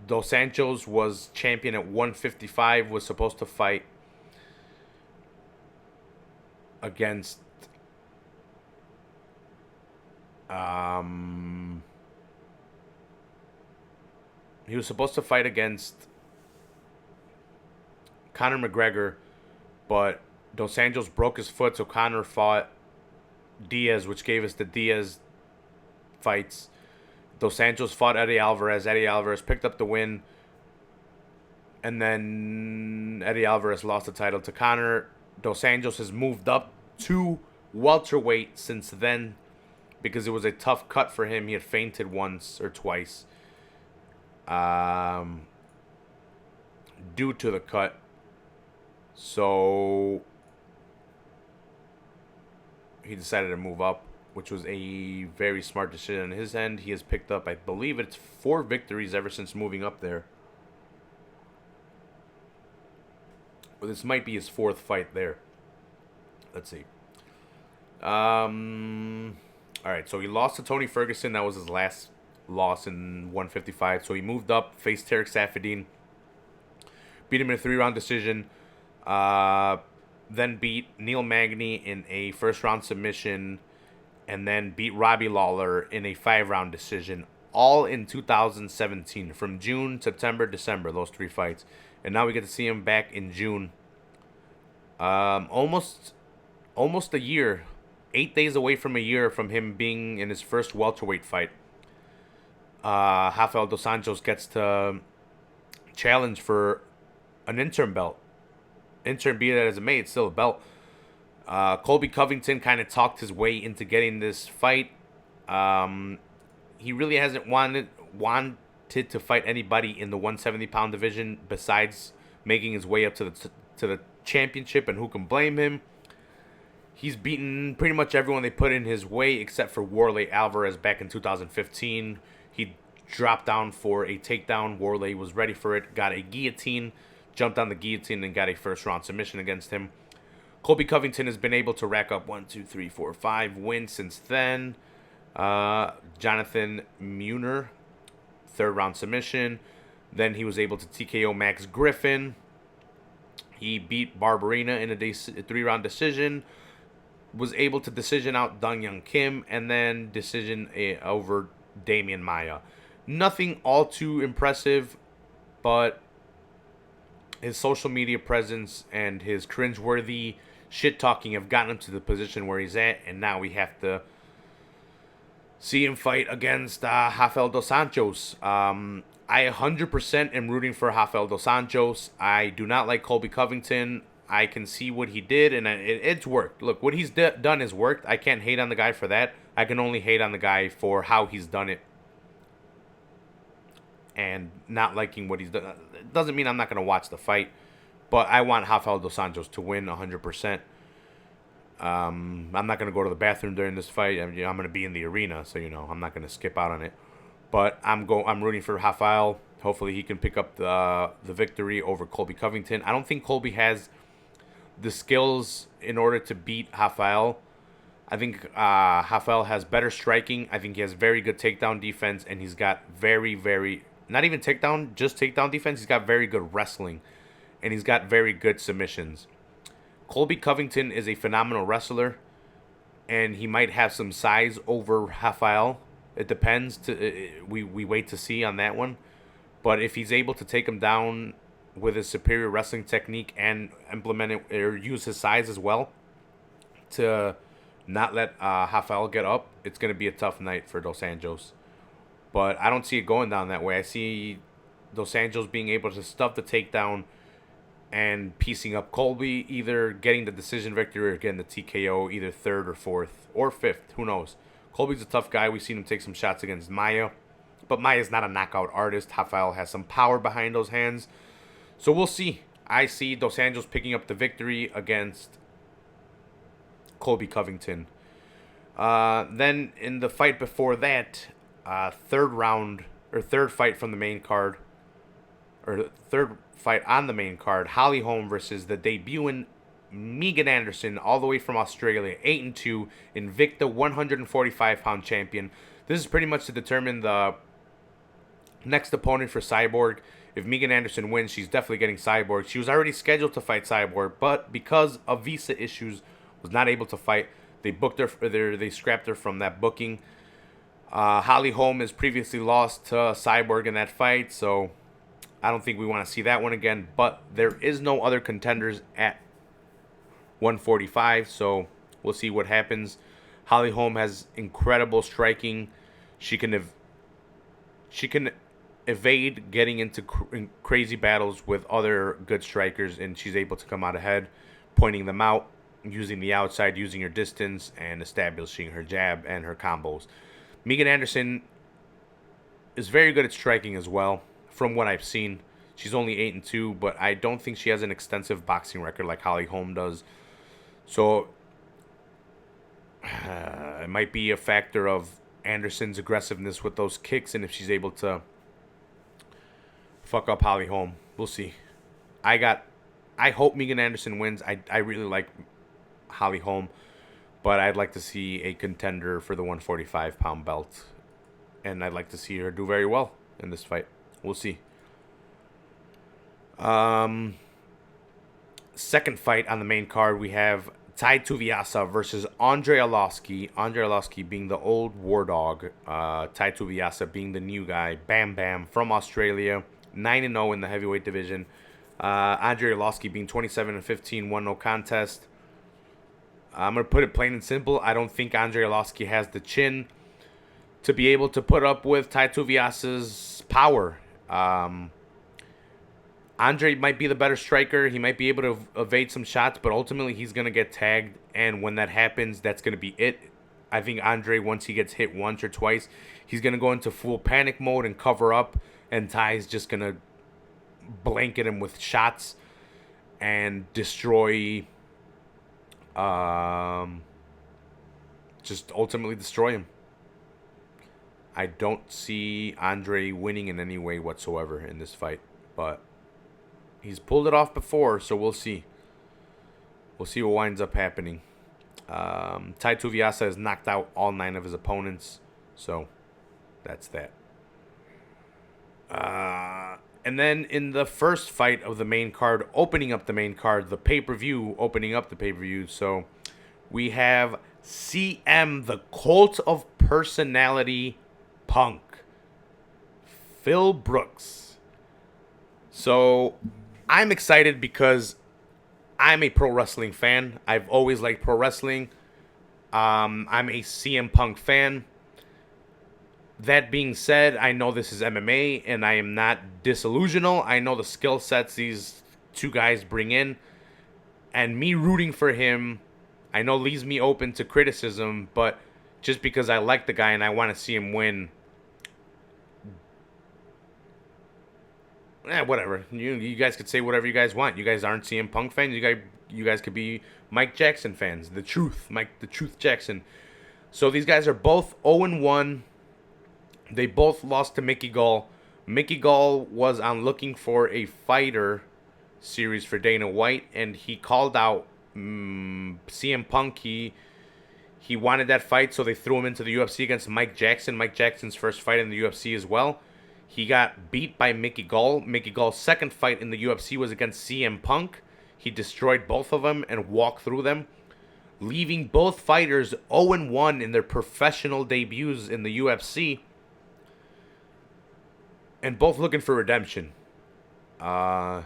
Dos Anjos was champion at 155, was supposed to fight against he was supposed to fight against Conor McGregor, but Dos Anjos broke his foot, so Conor fought Diaz, which gave us the Diaz fights. Dos Anjos fought Eddie Alvarez. Eddie Alvarez picked up the win, and then Eddie Alvarez lost the title to Conor. Dos Anjos has moved up to welterweight since then because it was a tough cut for him. He had fainted once or twice, due to the cut. So he decided to move up, which was a very smart decision on his end. He has picked up, I believe it's 4 victories ever since moving up there. Well, this might be his 4th fight there. Let's see. All right, so he lost to Tony Ferguson. That was his last loss in 155. So he moved up, faced Tarek Saffiedine, beat him in a 3-round decision. Then beat Neil Magny in a first-round submission, and then beat Robbie Lawler in a 5-round decision, all in 2017, from June, September, December, those 3 fights. And now we get to see him back in June. Almost a year, 8 days away from a year from him being in his first welterweight fight. Rafael Dos Anjos gets to challenge for an interim belt. Interim, be that as it may, it's still a belt. Colby Covington kind of talked his way into getting this fight. He really hasn't wanted to fight anybody in the 170-pound division besides making his way up to the championship, and who can blame him? He's beaten pretty much everyone they put in his way except for Warley Alvarez back in 2015. He dropped down for a takedown. Warley was ready for it, got a guillotine, jumped on the guillotine, and got a first-round submission against him. Colby Covington has been able to rack up 5 wins since then. Jonathan Muner, 3rd-round submission. Then he was able to TKO Max Griffin. He beat Barberina in a 3-round decision. Was able to decision out Dong Young Kim, and then decision over Damian Maia. Nothing all too impressive, but his social media presence and his cringeworthy shit-talking have gotten him to the position where he's at, and now we have to see him fight against Rafael Dos Anjos. I 100% am rooting for Rafael Dos Anjos. I do not like Colby Covington. I can see what he did, and it's worked. Look, what he's done has worked. I can't hate on the guy for that. I can only hate on the guy for how he's done it and not liking what he's done. It doesn't mean I'm not going to watch the fight, but I want Rafael Dos Anjos to win 100%. I'm not going to go to the bathroom during this fight. I'm going to be in the arena, so I'm not going to skip out on it. But I'm rooting for Rafael. Hopefully he can pick up the victory over Colby Covington. I don't think Colby has the skills in order to beat Rafael. I think Rafael has better striking. I think he has very good takedown defense, and he's got not even takedown, just takedown defense. He's got very good wrestling, and he's got very good submissions. Colby Covington is a phenomenal wrestler, and he might have some size over Rafael. It depends. We wait to see on that one. But if he's able to take him down with his superior wrestling technique and implement it or use his size as well to not let Rafael get up, it's going to be a tough night for Dos Anjos. But I don't see it going down that way. I see Dos Anjos being able to stuff the takedown and piecing up Colby, either getting the decision victory or getting the TKO, either 3rd or 4th or 5th. Who knows? Colby's a tough guy. We've seen him take some shots against Maia. But Maia's not a knockout artist. Rafael has some power behind those hands. So we'll see. I see Dos Anjos picking up the victory against Colby Covington. Then in the fight before that, third fight from the main card, or third fight on the main card, Holly Holm versus the debuting Megan Anderson, all the way from Australia, 8-2, Invicta 145-pound champion. This is pretty much to determine the next opponent for Cyborg. If Megan Anderson wins, she's definitely getting Cyborg. She was already scheduled to fight Cyborg, but because of visa issues, was not able to fight. They booked her. They scrapped her from that booking. Holly Holm has previously lost to Cyborg in that fight, so I don't think we want to see that one again. But there is no other contenders at 145, so we'll see what happens. Holly Holm has incredible striking. She can evade getting into crazy battles with other good strikers, and she's able to come out ahead, pointing them out, using the outside, using her distance, and establishing her jab and her combos. Megan Anderson is very good at striking as well. from what I've seen. She's only 8-2, but I don't think she has an extensive boxing record like Holly Holm does. So it might be a factor of Anderson's aggressiveness with those kicks, and if she's able to fuck up Holly Holm. We'll see. I hope Megan Anderson wins. I really like Holly Holm, but I'd like to see a contender for the 145-pound belt, and I'd like to see her do very well in this fight. We'll see. Second fight on the main card, we have Tai Tuivasa versus Andre Arlovski. Andre Arlovski being the old war dog. Tai Tuivasa being the new guy. Bam Bam from Australia. 9-0 in the heavyweight division. Andre Arlovski being 27-15, 1-0 contest. I'm going to put it plain and simple. I don't think Andre Arlovski has the chin to be able to put up with Tai Tuivasa's power. Andre might be the better striker. He might be able to evade some shots, but ultimately he's going to get tagged. And when that happens, that's going to be it. I think Andre, once he gets hit once or twice, he's going to go into full panic mode and cover up. And Ty's just going to blanket him with shots and destroy, just ultimately destroy him. I don't see Andre winning in any way whatsoever in this fight, but he's pulled it off before, so we'll see. We'll see what winds up happening. Tai Tuivasa has knocked out all 9 of his opponents, so that's that. And then in the first fight of the main card, opening up the main card, the pay-per-view, opening up the pay-per-view, so we have CM, the Cult of Personality Punk, Phil Brooks. So I'm excited because I'm a pro wrestling fan. I've always liked pro wrestling. I'm a CM Punk fan. That being said, I know this is MMA, and I am not disillusional. I know the skill sets these two guys bring in, and me rooting for him, I know leaves me open to criticism, but just because I like the guy and I want to see him win, whatever. You guys could say whatever you guys want. You guys aren't CM Punk fans. You guys could be Mike Jackson fans. The Truth Jackson. So these guys are both 0-1. They both lost to Mickey Gall. Mickey Gall was on Looking for a Fighter series for Dana White, and he called out CM Punk. He wanted that fight, so they threw him into the UFC against Mike Jackson. Mike Jackson's first fight in the UFC as well. He got beat by Mickey Gall. Mickey Gall's second fight in the UFC was against CM Punk. He destroyed both of them and walked through them, leaving both fighters 0-1 in their professional debuts in the UFC. And both looking for redemption. One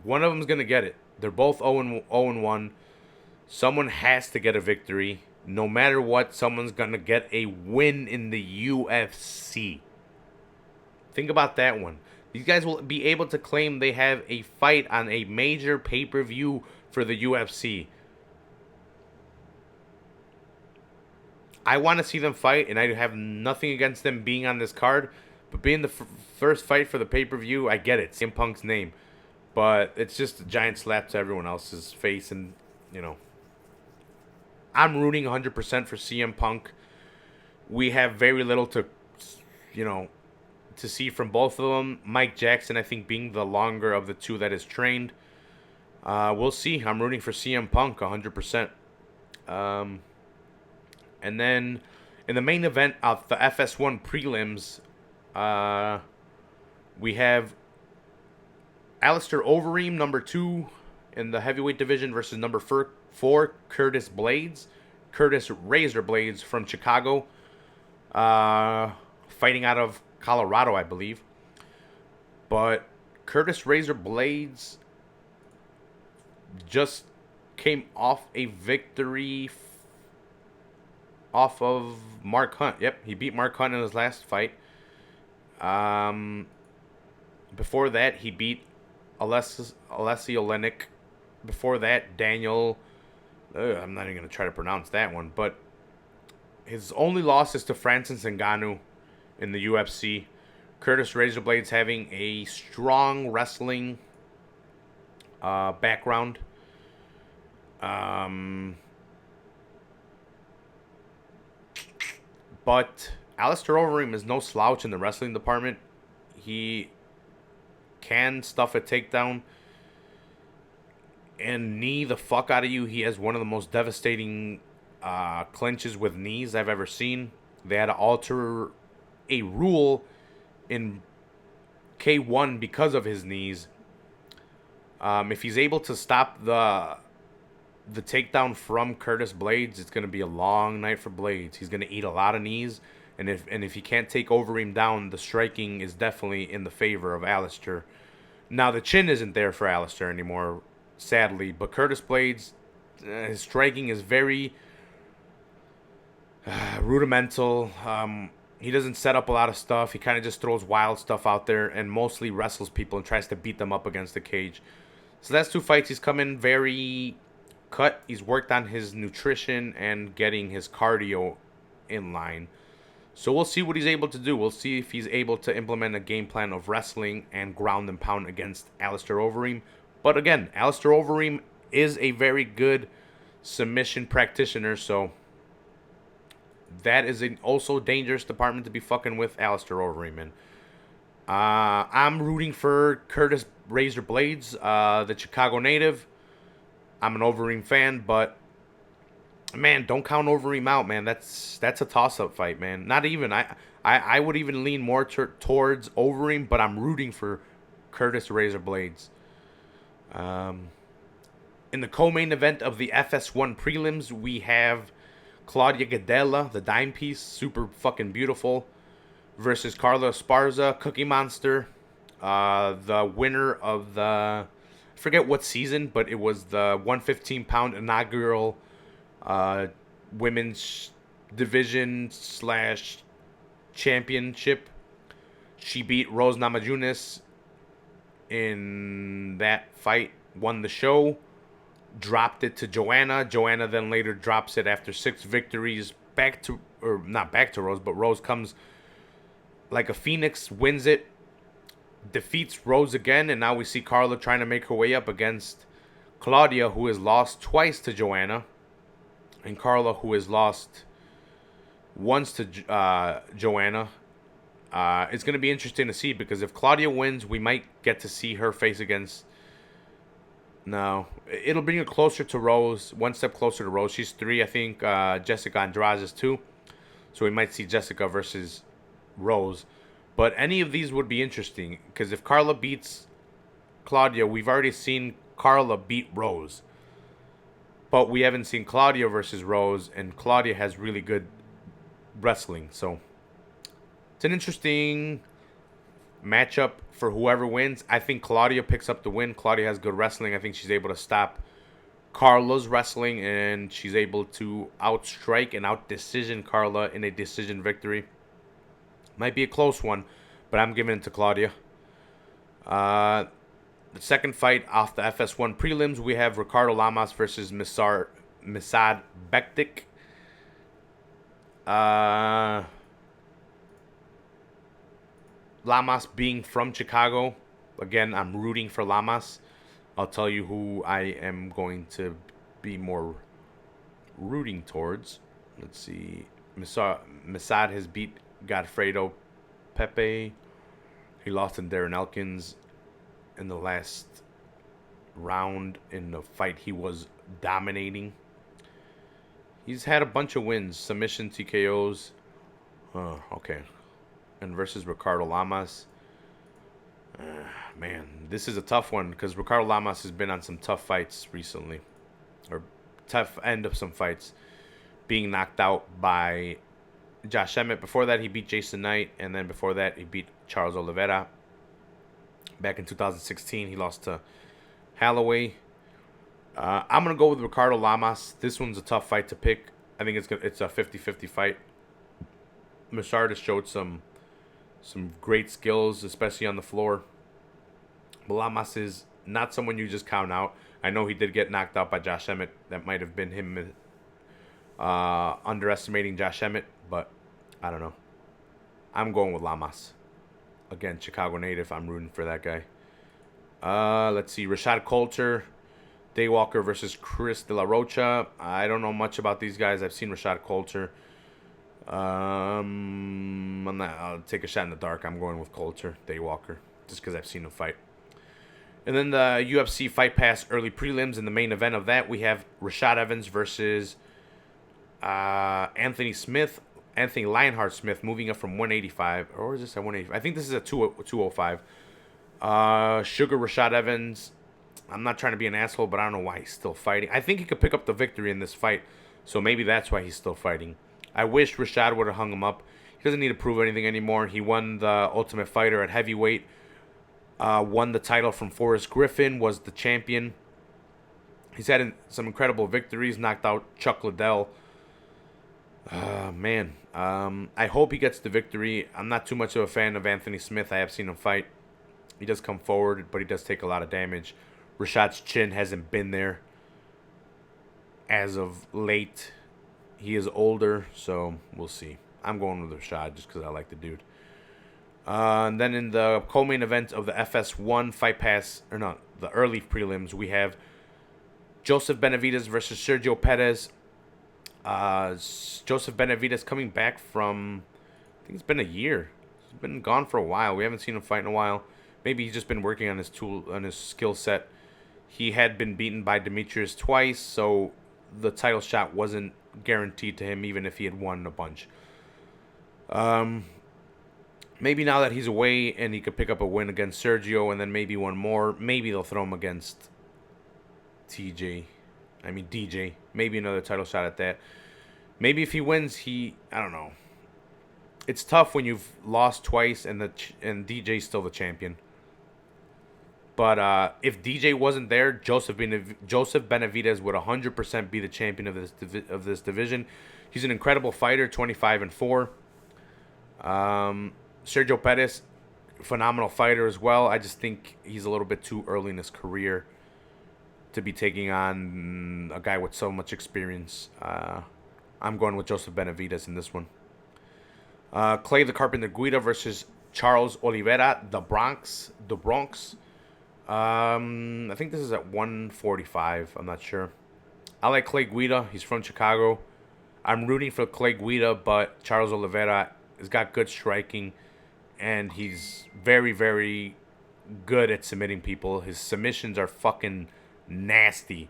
of them's going to get it. They're both 0-1. Someone has to get a victory. No matter what, someone's going to get a win in the UFC. Think about that one. These guys will be able to claim they have a fight on a major pay-per-view for the UFC. I want to see them fight, and I have nothing against them being on this card. But being the first fight for the pay-per-view, I get it. CM Punk's name. But it's just a giant slap to everyone else's face. And, I'm rooting 100% for CM Punk. We have very little to see from both of them. Mike Jackson, I think, being the longer of the two that is trained. We'll see. I'm rooting for CM Punk 100%. And then in the main event of the FS1 prelims, we have Alistair Overeem, number 2 in the heavyweight division, versus number 4, Curtis Razor Blades from Chicago, fighting out of Colorado, I believe. But Curtis Razor Blades just came off a victory off of Mark Hunt. Yep, he beat Mark Hunt in his last fight. Before that, he beat Alessio Olenek. Before that, Daniel... I'm not even going to try to pronounce that one. But his only loss is to Francis Ngannou in the UFC. Curtis Razorblades having a strong wrestling background. But Alistair Overeem is no slouch in the wrestling department. He can stuff a takedown and knee the fuck out of you. He has one of the most devastating clinches with knees I've ever seen. They had to alter a rule in K1 because of his knees. If he's able to stop the takedown from Curtis Blades, it's going to be a long night for Blades. He's going to eat a lot of knees, and if he can't take Overeem down, the striking is definitely in the favor of Alistair. Now, the chin isn't there for Alistair anymore, sadly, but Curtis Blades, his striking is very rudimental. He doesn't set up a lot of stuff. He kind of just throws wild stuff out there and mostly wrestles people and tries to beat them up against the cage. So that's 2 fights. He's come in very cut. He's worked on his nutrition and getting his cardio in line. So we'll see what he's able to do. We'll see if he's able to implement a game plan of wrestling and ground and pound against Alistair Overeem. But again, Alistair Overeem is a very good submission practitioner, so that is an also dangerous department to be fucking with Alistair Overeem in. I'm rooting for Curtis Razor Blades, the Chicago native. I'm an Overeem fan, but man, don't count Overeem out, man. That's a toss-up fight, man. Not even. I would even lean more towards Overeem, but I'm rooting for Curtis Razor Blades. In the co-main event of the FS1 prelims, we have Claudia Gadelha, the dime piece, super fucking beautiful, versus Carla Esparza, Cookie Monster, the winner of the, I forget what season, but it was the 115-pound inaugural women's division / championship. She beat Rose Namajunas in that fight, won the show, dropped it to Joanna. Joanna then later drops it after 6 victories not back to Rose, but Rose comes like a phoenix, wins it, defeats Rose again, and now we see Carla trying to make her way up against Claudia, who has lost twice to Joanna, and Carla, who has lost once to Joanna. It's going to be interesting to see, because if Claudia wins, we might get to see her face against... No, it'll bring her closer to Rose, one step closer to Rose. She's 3, I think. Jessica Andrade is 2. So we might see Jessica versus Rose. But any of these would be interesting, because if Carla beats Claudia, we've already seen Carla beat Rose. But we haven't seen Claudia versus Rose, and Claudia has really good wrestling. So it's an interesting matchup for whoever wins. I think Claudia picks up the win. Claudia has good wrestling. I think she's able to stop Carla's wrestling, and she's able to outstrike and out-decision Carla in a decision victory. Might be a close one, but I'm giving it to Claudia. The second fight off the FS1 prelims, we have Ricardo Lamas versus Misad Bektik. Lamas being from Chicago, again, I'm rooting for Lamas. I'll tell you who I am going to be more rooting towards. Let's see. Misad has beat Godfredo Pepe. He lost to Darren Elkins in the last round in the fight he was dominating. He's had a bunch of wins, submission, TKOs. Okay. And versus Ricardo Lamas. Man, this is a tough one, because Ricardo Lamas has been on some tough fights recently. Or tough end of some fights. Being knocked out by Josh Emmett. Before that, he beat Jason Knight. And then before that, he beat Charles Oliveira. Back in 2016, he lost to Holloway. I'm going to go with Ricardo Lamas. This one's a tough fight to pick. I think it's a 50-50 fight. Machard has showed some great skills, especially on the floor. But Lamas is not someone you just count out. I know he did get knocked out by Josh Emmett. That might have been him underestimating Josh Emmett, but I don't know. I'm going with Lamas. Again, Chicago native. I'm rooting for that guy. Let's see. Rashad Coulter, Daywalker versus Chris De La Rocha. I don't know much about these guys. I've seen Rashad Coulter. I'll take a shot in the dark. I'm going with Coulter, Daywalker, just because I've seen him fight. And then the UFC Fight Pass early prelims. In the main event of that, we have Rashad Evans versus Anthony Lionheart Smith, moving up from 185. Or is this at 185? I think this is at 205. Sugar Rashad Evans. I'm not trying to be an asshole, but I don't know why he's still fighting. I think he could pick up the victory in this fight, so maybe that's why he's still fighting. I wish Rashad would have hung him up. He doesn't need to prove anything anymore. He won the Ultimate Fighter at heavyweight. Won the title from Forrest Griffin. Was the champion. He's had some incredible victories. Knocked out Chuck Liddell. Man. I hope he gets the victory. I'm not too much of a fan of Anthony Smith. I have seen him fight. He does come forward, but he does take a lot of damage. Rashad's chin hasn't been there as of late. He is older, so we'll see. I'm going with Rashad just because I like the dude. And then in the co-main event of the FS1 Fight Pass, the early prelims, we have Joseph Benavidez versus Sergio Perez. Joseph Benavidez coming back from, I think it's been a year. He's been gone for a while. We haven't seen him fight in a while. Maybe he's just been working on his skill set. He had been beaten by Demetrius twice, so the title shot wasn't guaranteed to him, even if he had won a bunch. Maybe now that he's away and he could pick up a win against Sergio and then maybe one more, maybe they'll throw him against DJ. Maybe another title shot at that. Maybe if he wins, I don't know. It's tough when you've lost twice and DJ's still the champion. But if DJ wasn't there, Joseph Benavidez would 100% be the champion of this division. He's an incredible fighter, 25-4. Sergio Perez, phenomenal fighter as well. I just think he's a little bit too early in his career to be taking on a guy with so much experience. I'm going with Joseph Benavidez in this one. Clay the Carpenter Guida versus Charles Oliveira, the Bronx. I think this is at 145. I'm not sure. I like Clay Guida. He's from Chicago. I'm rooting for Clay Guida, but Charles Oliveira has got good striking, and he's very, very good at submitting people. His submissions are fucking nasty.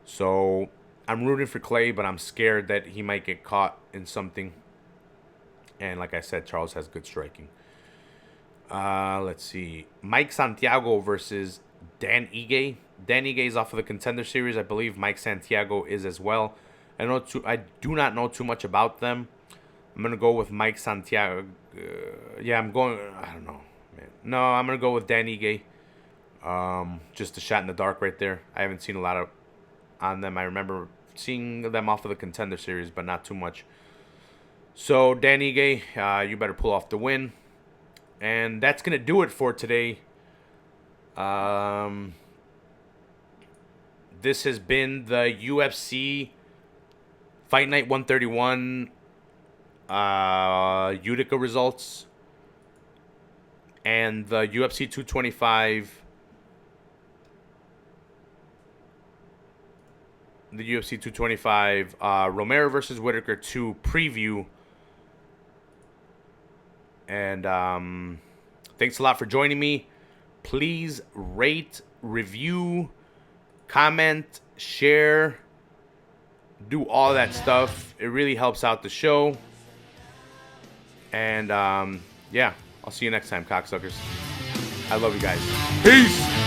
So I'm rooting for Clay, but I'm scared that he might get caught in something. And like I said, Charles has good striking. Let's see. Mike Santiago versus Dan Ige. Dan Ige is off of the Contender Series. I believe Mike Santiago is as well. I do not know too much about them. I'm going to go with Mike Santiago. I don't know, man. No, I'm going to go with Dan Ige. Just a shot in the dark right there. I haven't seen a lot on them. I remember seeing them off of the Contender Series, but not too much. So, Dan Ige, you better pull off the win. And that's going to do it for today. This has been the UFC Fight Night 131 Utica results. And the UFC 225. The UFC 225 Romero versus Whitaker 2 preview. And thanks a lot for joining me. Please rate, review, comment, share, do all that stuff. It really helps out the show. And yeah, I'll see you next time, cocksuckers. I love you guys. Peace.